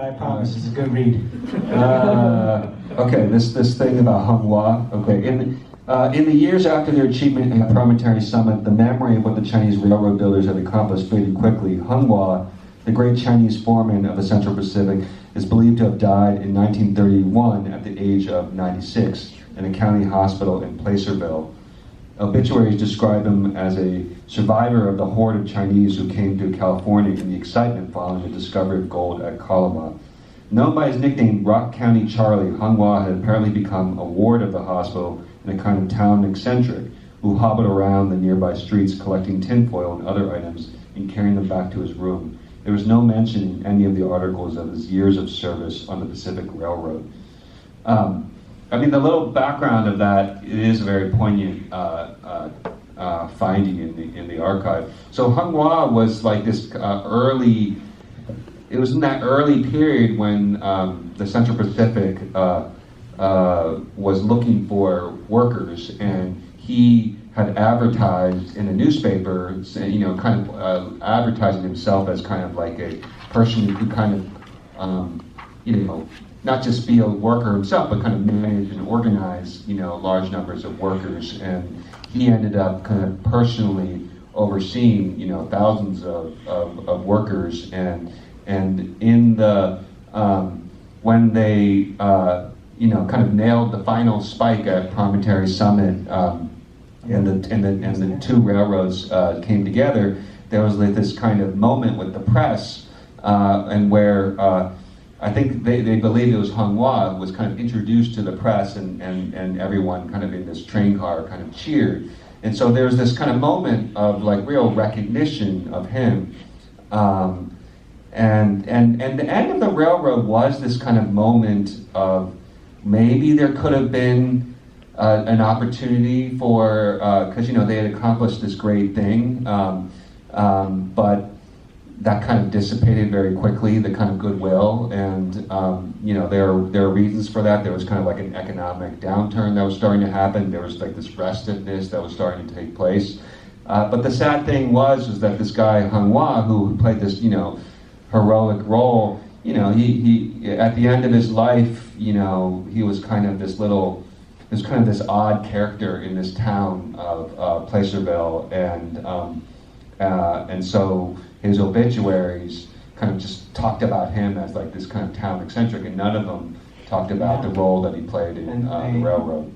I promise it's a good read. Okay, this thing about Hung Hua. Okay, in the years after their achievement in the Promontory Summit, the memory of what the Chinese railroad builders had accomplished faded quickly. Hung Hua, the great Chinese foreman of the Central Pacific, is believed to have died in 1931 at the age of 96 in a county hospital in Placerville. Obituaries describe him as a survivor of the horde of Chinese who came to California in the excitement following the discovery of gold at Colima. Known by his nickname Rock County Charlie, Hung Hua had apparently become a ward of the hospital and a kind of town eccentric who hobbled around the nearby streets collecting tinfoil and other items and carrying them back to his room. There was no mention in any of the articles of his years of service on the Pacific Railroad. The little background of that is a very poignant finding in the archive. So Hung Hua was like this early. It was in that early period when the Central Pacific was looking for workers, and he had advertised in a newspaper, advertising himself as kind of like a person who could kind of, not just be a worker himself, but kind of manage and organize, large numbers of workers. And he ended up kind of personally overseeing, thousands of workers. And in the when they kind of nailed the final spike at Promontory Summit, and the two railroads came together, there was like this kind of moment with the press, and where I think they believed it was Hung Hua was kind of introduced to the press, and everyone kind of in this train car kind of cheered. And so there's this kind of moment of like real recognition of him. And the end of the railroad was this kind of moment of maybe there could have been an opportunity for, because they had accomplished this great thing, but that kind of dissipated very quickly, the kind of goodwill, and there are reasons for that. There was kind of like an economic downturn that was starting to happen. There was like this restiveness that was starting to take place. But the sad thing was that this guy Hung Hua, who played this heroic role, he at the end of his life, he was kind of this odd character in this town of Placerville, and so his obituaries kind of just talked about him as like this kind of town eccentric, and none of them talked about the role that he played in the railroad.